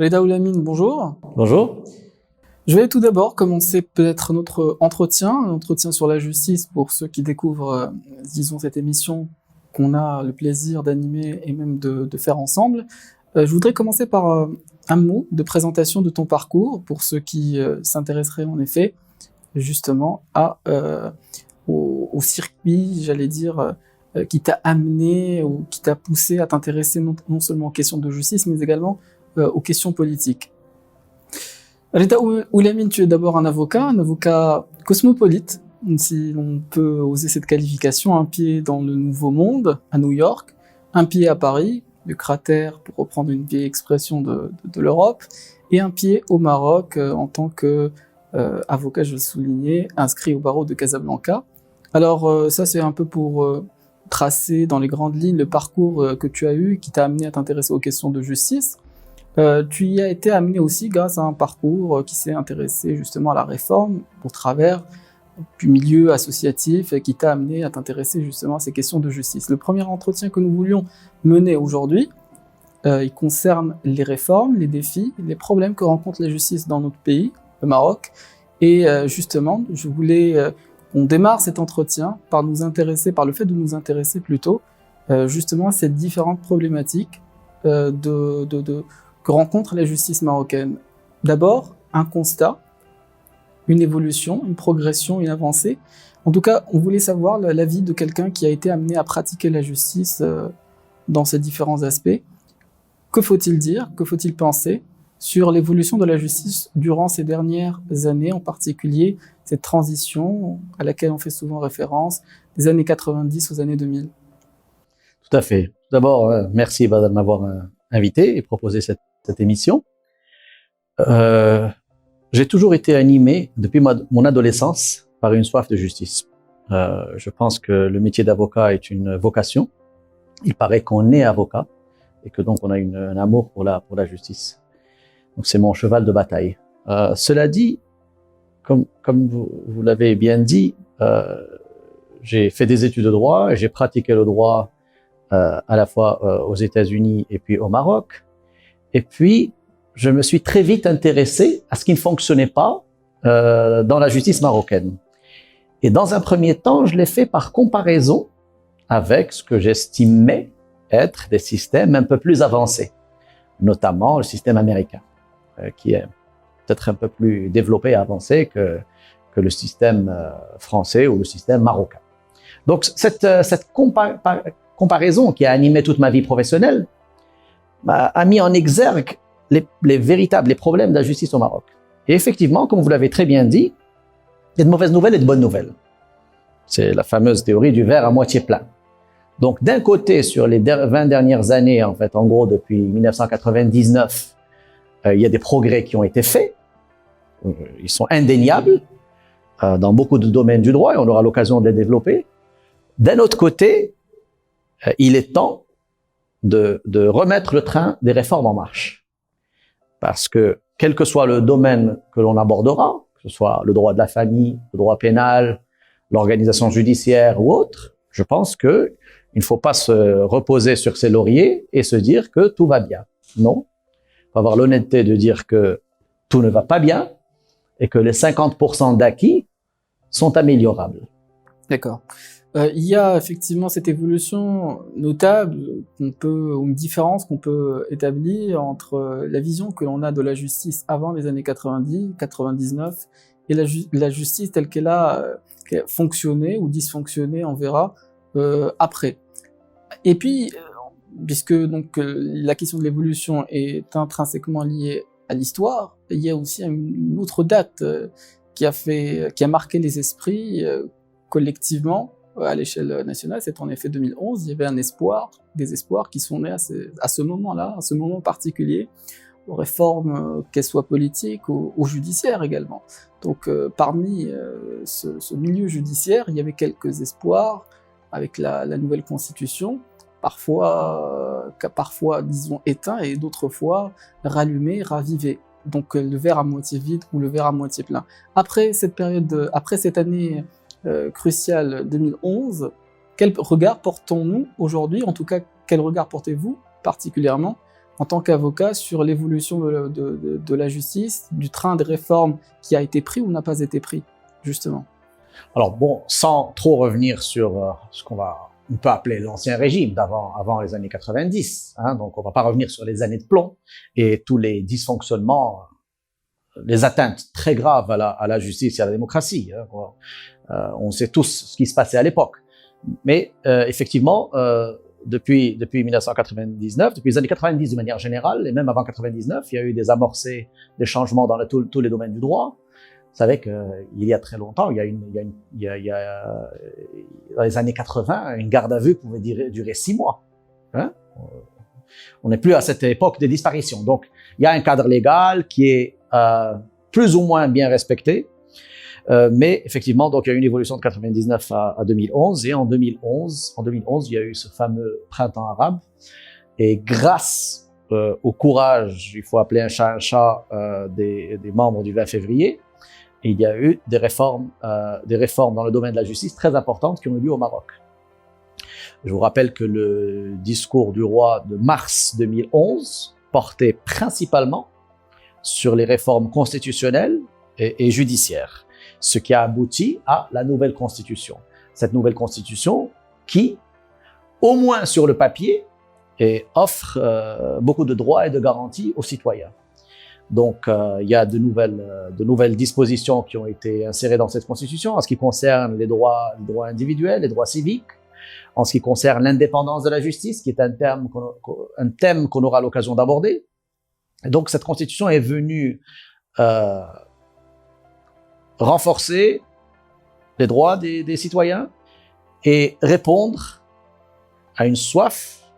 Reda Oulamine, bonjour. Bonjour. Je vais tout d'abord commencer peut-être notre un entretien sur la justice pour ceux qui découvrent, disons, cette émission qu'on a le plaisir d'animer et même de faire ensemble. Je voudrais commencer par un mot de présentation de ton parcours pour ceux qui s'intéresseraient en effet justement au circuit, j'allais dire, qui t'a amené ou qui t'a poussé à t'intéresser non seulement aux questions de justice, mais également aux questions politiques. Reda Oulamine, tu es d'abord un avocat cosmopolite, si l'on peut oser cette qualification, un pied dans le Nouveau Monde, à New York, un pied à Paris, le cratère, pour reprendre une vieille expression de l'Europe, et un pied au Maroc en tant que avocat, je veux le souligner, inscrit au barreau de Casablanca. Alors ça c'est un peu pour tracer dans les grandes lignes le parcours que tu as eu, qui t'a amené à t'intéresser aux questions de justice. Tu y as été amené aussi grâce à un parcours qui s'est intéressé justement à la réforme au travers du milieu associatif qui t'a amené à t'intéresser justement à ces questions de justice. Le premier entretien que nous voulions mener aujourd'hui, il concerne les réformes, les défis, les problèmes que rencontre la justice dans notre pays, le Maroc. Et justement, je voulais qu'on démarre cet entretien par le fait de nous intéresser plutôt justement à ces différentes problématiques que rencontre la justice marocaine. D'abord, un constat, une évolution, une progression, une avancée. En tout cas, on voulait savoir l'avis de quelqu'un qui a été amené à pratiquer la justice dans ses différents aspects. Que faut-il dire, que faut-il penser sur l'évolution de la justice durant ces dernières années, en particulier cette transition à laquelle on fait souvent référence, des années 90 aux années 2000? Tout à fait. D'abord, merci de m'avoir invité et proposé cette émission. J'ai toujours été animé depuis mon adolescence par une soif de justice. Je pense que le métier d'avocat est une vocation. Il paraît qu'on est avocat et que donc on a un amour pour la justice. Donc c'est mon cheval de bataille. Cela dit, comme vous l'avez bien dit, j'ai fait des études de droit et j'ai pratiqué le droit à la fois aux États-Unis et puis au Maroc. Et puis, je me suis très vite intéressé à ce qui ne fonctionnait pas dans la justice marocaine. Et dans un premier temps, je l'ai fait par comparaison avec ce que j'estimais être des systèmes un peu plus avancés, notamment le système américain, qui est peut-être un peu plus développé et avancé que le système français ou le système marocain. Donc, cette comparaison qui a animé toute ma vie professionnelle a mis en exergue les problèmes de la justice au Maroc. Et effectivement, comme vous l'avez très bien dit, il y a de mauvaises nouvelles et de bonnes nouvelles. C'est la fameuse théorie du verre à moitié plein. Donc, d'un côté, sur les 20 dernières années, en fait, en gros, depuis 1999, il y a des progrès qui ont été faits. Ils sont indéniables dans beaucoup de domaines du droit et on aura l'occasion de les développer. D'un autre côté, il est temps de remettre le train des réformes en marche. Parce que, quel que soit le domaine que l'on abordera, que ce soit le droit de la famille, le droit pénal, l'organisation judiciaire ou autre, je pense qu'il ne faut pas se reposer sur ses lauriers et se dire que tout va bien. Non. Il faut avoir l'honnêteté de dire que tout ne va pas bien et que les 50% d'acquis sont améliorables. D'accord. Il y a effectivement cette évolution notable ou une différence qu'on peut établir entre la vision que l'on a de la justice avant les années 90, 99 et la justice telle qu'elle a fonctionné ou dysfonctionné, on verra, après. Et puis, puisque donc la question de l'évolution est intrinsèquement liée à l'histoire, il y a aussi une autre date qui a marqué les esprits collectivement à l'échelle nationale, c'est en effet 2011, il y avait des espoirs qui sont nés à ce moment-là, à ce moment particulier, aux réformes, qu'elles soient politiques ou judiciaires également. Donc parmi ce milieu judiciaire, il y avait quelques espoirs avec la nouvelle constitution, parfois disons éteints et d'autres fois rallumés, ravivés. Donc le verre à moitié vide ou le verre à moitié plein. Après cette année cruciale 2011, quel regard portons-nous aujourd'hui, en tout cas quel regard portez-vous particulièrement en tant qu'avocat, sur l'évolution de la justice, du train de réforme qui a été pris ou n'a pas été pris, justement? Alors bon, sans trop revenir sur ce on peut appeler l'ancien régime avant les années 90, hein, donc on va pas revenir sur les années de plomb et tous les dysfonctionnements, les atteintes très graves à la justice et à la démocratie. Hein. On sait tous ce qui se passait à l'époque. Mais effectivement, depuis 1999, depuis les années 90 de manière générale, et même avant 99, il y a eu des amorcés, des changements dans tous les domaines du droit. Vous savez qu'il y a très longtemps, dans les années 80, une garde à vue pouvait durer 6 mois. Hein? On n'est plus à cette époque de disparition. Donc, il y a un cadre légal qui est plus ou moins bien respecté. Mais effectivement, donc il y a eu une évolution de 99 à 2011, et en 2011, il y a eu ce fameux printemps arabe. Et grâce au courage, il faut appeler un chat des membres du 20 février, il y a eu des réformes dans le domaine de la justice très importantes qui ont eu lieu au Maroc. Je vous rappelle que le discours du roi de mars 2011 portait principalement sur les réformes constitutionnelles et judiciaires, ce qui a abouti à la nouvelle constitution. Cette nouvelle constitution qui, au moins sur le papier, offre beaucoup de droits et de garanties aux citoyens. Donc, il y a de nouvelles dispositions qui ont été insérées dans cette constitution en ce qui concerne les droits individuels, les droits civiques, en ce qui concerne l'indépendance de la justice, qui est un thème qu'on aura l'occasion d'aborder. Et donc, cette constitution est venue renforcer les droits des citoyens et répondre à une soif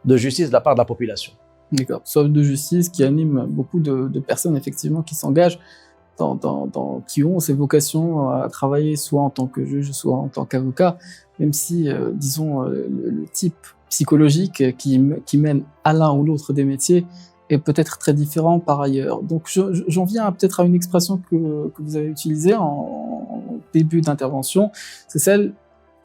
de justice de la part de la population. D'accord. Soif de justice qui anime beaucoup de personnes effectivement qui s'engagent qui ont ces vocations à travailler soit en tant que juge, soit en tant qu'avocat, même si, disons, le type psychologique qui mène à l'un ou l'autre des métiers est peut-être très différent par ailleurs. Donc j'en viens peut-être à une expression que vous avez utilisée en début d'intervention, c'est celle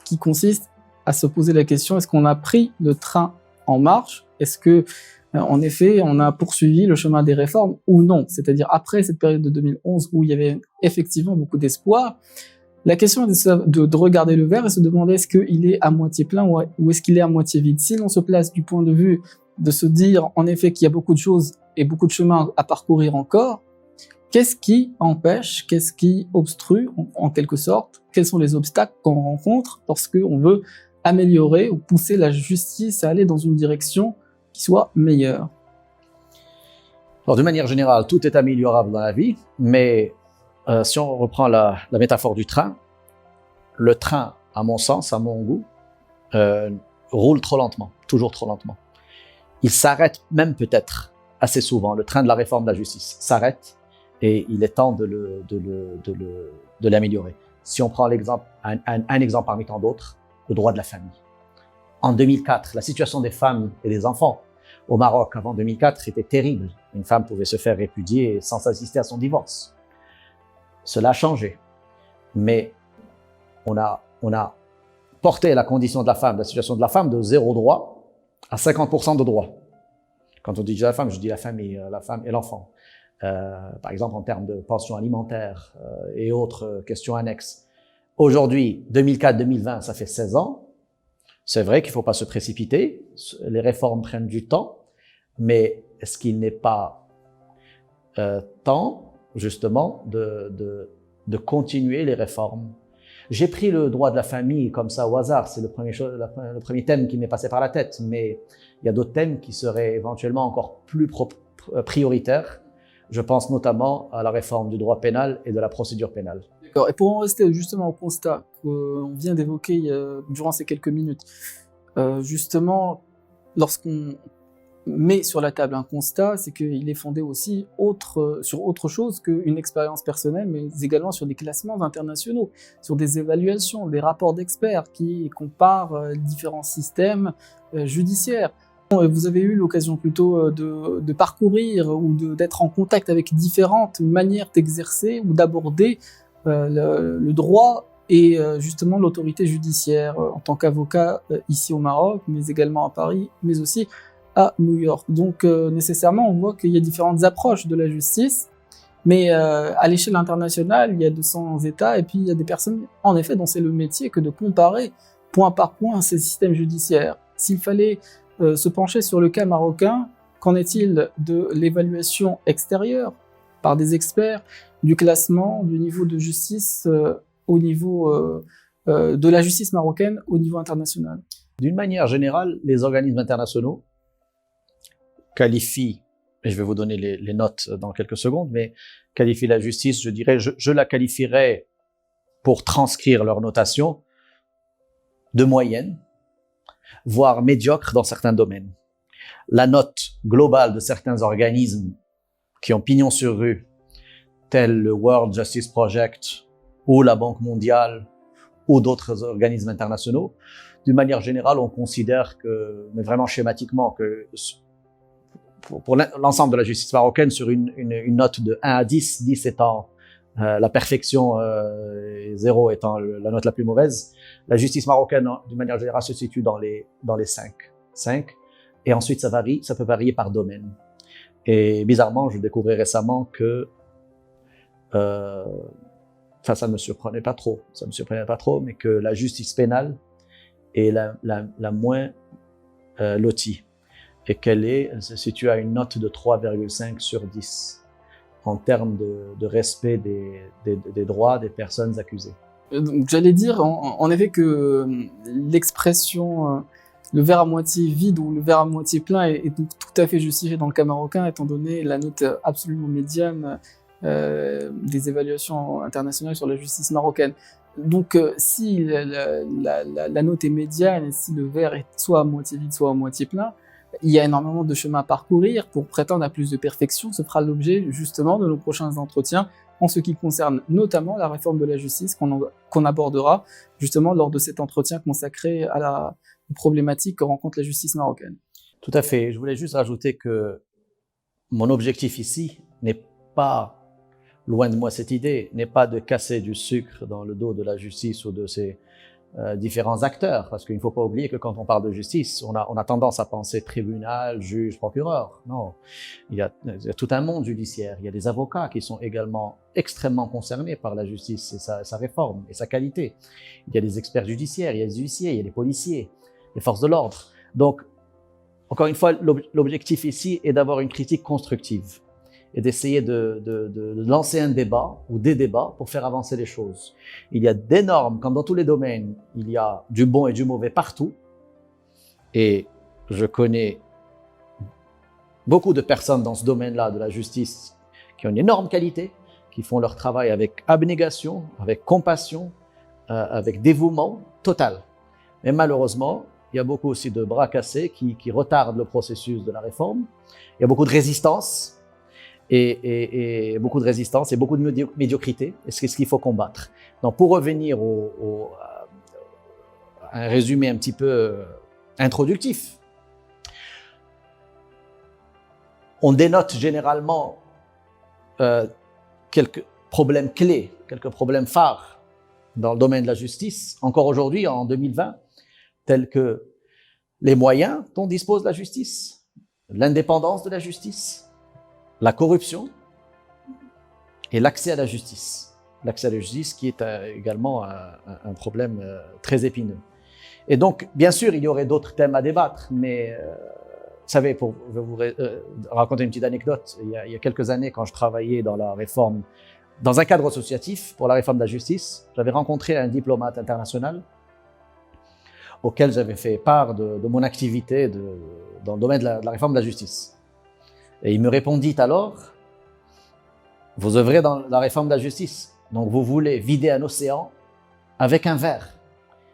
qui consiste à se poser la question, est-ce qu'on a pris le train en marche? Est-ce que en effet, on a poursuivi le chemin des réformes ou non? C'est-à-dire après cette période de 2011 où il y avait effectivement beaucoup d'espoir, la question est de regarder le verre et se demander est-ce qu'il est à moitié plein ou est-ce qu'il est à moitié vide. Si l'on se place du point de vue de se dire en effet qu'il y a beaucoup de choses et beaucoup de chemins à parcourir encore, qu'est-ce qui empêche, qu'est-ce qui obstrue en quelque sorte? Quels sont les obstacles qu'on rencontre lorsqu'on veut améliorer ou pousser la justice à aller dans une direction qui soit meilleure? Alors, de manière générale, tout est améliorable dans la vie, mais si on reprend la métaphore du train, le train, à mon sens, à mon goût, roule trop lentement, toujours trop lentement. Il s'arrête même peut-être assez souvent. Le train de la réforme de la justice s'arrête et il est temps de l'améliorer. Si on prend l'exemple, un exemple parmi tant d'autres, le droit de la famille. En 2004, la situation des femmes et des enfants au Maroc avant 2004 était terrible. Une femme pouvait se faire répudier sans assister à son divorce. Cela a changé. Mais on a porté la condition de la femme, la situation de la femme de 0 droit à 50% de droit. Quand on dit la femme, je dis la famille, la femme et l'enfant. Par exemple, en termes de pension alimentaire et autres questions annexes. Aujourd'hui, 2004-2020, ça fait 16 ans. C'est vrai qu'il ne faut pas se précipiter. Les réformes prennent du temps. Mais est-ce qu'il n'est pas temps, justement, de continuer les réformes? J'ai pris le droit de la famille comme ça au hasard. C'est le premier thème qui m'est passé par la tête. Mais il y a d'autres thèmes qui seraient éventuellement encore plus prioritaires. Je pense notamment à la réforme du droit pénal et de la procédure pénale. D'accord. Et pour en rester justement au constat qu'on vient d'évoquer durant ces quelques minutes, justement, lorsqu'on met sur la table un constat, c'est qu'il est fondé aussi sur autre chose qu'une expérience personnelle, mais également sur des classements internationaux, sur des évaluations, des rapports d'experts qui comparent différents systèmes judiciaires. Vous avez eu l'occasion plutôt de parcourir ou d'être en contact avec différentes manières d'exercer ou d'aborder le droit et justement l'autorité judiciaire en tant qu'avocat ici au Maroc, mais également à Paris, mais aussi à New York. Donc nécessairement, on voit qu'il y a différentes approches de la justice, mais à l'échelle internationale, il y a 200 États, et puis il y a des personnes, en effet, dont c'est le métier que de comparer point par point ces systèmes judiciaires. S'il fallait se pencher sur le cas marocain, qu'en est-il de l'évaluation extérieure par des experts du classement du niveau de justice au niveau de la justice marocaine au niveau international? D'une manière générale, les organismes internationaux qualifient, et je vais vous donner les notes dans quelques secondes, mais qualifient la justice, je dirais, je la qualifierais, pour transcrire leur notation, de moyenne, voire médiocre dans certains domaines. La note globale de certains organismes qui ont pignon sur rue, tels le World Justice Project ou la Banque mondiale ou d'autres organismes internationaux, d'une manière générale, on considère que, mais vraiment schématiquement, que pour l'ensemble de la justice marocaine, sur une note de 1 à 10, 10 étant la perfection, 0 étant la note la plus mauvaise, la justice marocaine, d'une manière générale, se situe dans les 5. Et ensuite, ça peut varier par domaine. Et bizarrement, je découvrais récemment que ça ne me surprenait pas trop, mais que la justice pénale est la moins lotie, et elle se situe à une note de 3,5 sur 10 en termes de respect des droits des personnes accusées. Donc, j'allais dire en effet que l'expression le verre à moitié vide ou le verre à moitié plein est donc tout à fait justifié dans le cas marocain, étant donné la note absolument médiane des évaluations internationales sur la justice marocaine. Donc si la note est médiane et si le verre est soit à moitié vide, soit à moitié plein, il y a énormément de chemin à parcourir pour prétendre à plus de perfection. Ce fera l'objet justement de nos prochains entretiens en ce qui concerne notamment la réforme de la justice qu'on abordera justement lors de cet entretien consacré à la problématique que rencontre la justice marocaine. Tout à fait. Je voulais juste rajouter que mon objectif ici n'est pas, loin de moi cette idée, n'est pas de casser du sucre dans le dos de la justice ou de ses différents acteurs, parce qu'il ne faut pas oublier que quand on parle de justice, on a tendance à penser tribunal, juge, procureur. Non, il y a tout un monde judiciaire. Il y a des avocats qui sont également extrêmement concernés par la justice et sa réforme et sa qualité. Il y a des experts judiciaires, il y a des huissiers, il y a des policiers, les forces de l'ordre. Donc, encore une fois, l'objectif ici est d'avoir une critique constructive et d'essayer de lancer un débat ou des débats pour faire avancer les choses. Il y a d'énormes, comme dans tous les domaines, il y a du bon et du mauvais partout. Et je connais beaucoup de personnes dans ce domaine-là de la justice qui ont une énorme qualité, qui font leur travail avec abnégation, avec compassion, avec dévouement total. Mais malheureusement, il y a beaucoup aussi de bras cassés qui retardent le processus de la réforme. Il y a beaucoup de résistance. Et beaucoup de résistance et beaucoup de médiocrité, et c'est ce qu'il faut combattre. Donc, pour revenir à un résumé un petit peu introductif, on dénote généralement quelques problèmes clés, quelques problèmes phares dans le domaine de la justice, encore aujourd'hui, en 2020, tels que les moyens dont dispose la justice, l'indépendance de la justice, la corruption et l'accès à la justice. L'accès à la justice qui est également un problème très épineux. Et donc, bien sûr, il y aurait d'autres thèmes à débattre, mais vous savez, je vais vous raconter une petite anecdote. Il y a quelques années, quand je travaillais dans la réforme, dans un cadre associatif pour la réforme de la justice, j'avais rencontré un diplomate international auquel j'avais fait part de mon activité dans le domaine de la réforme de la justice. Et il me répondit alors, vous œuvrez dans la réforme de la justice, donc vous voulez vider un océan avec un verre.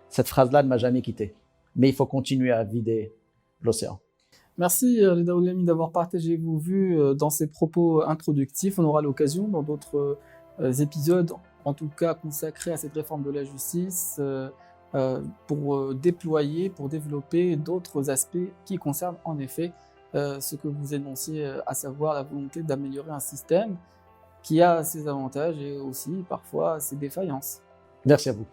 Cette phrase-là ne m'a jamais quitté, mais il faut continuer à vider l'océan. Merci Rida Oulami d'avoir partagé vos vues dans ces propos introductifs. On aura l'occasion dans d'autres épisodes, en tout cas consacrés à cette réforme de la justice, pour déployer, pour développer d'autres aspects qui concernent en effet ce que vous énonciez, à savoir la volonté d'améliorer un système qui a ses avantages et aussi parfois ses défaillances. Merci à vous.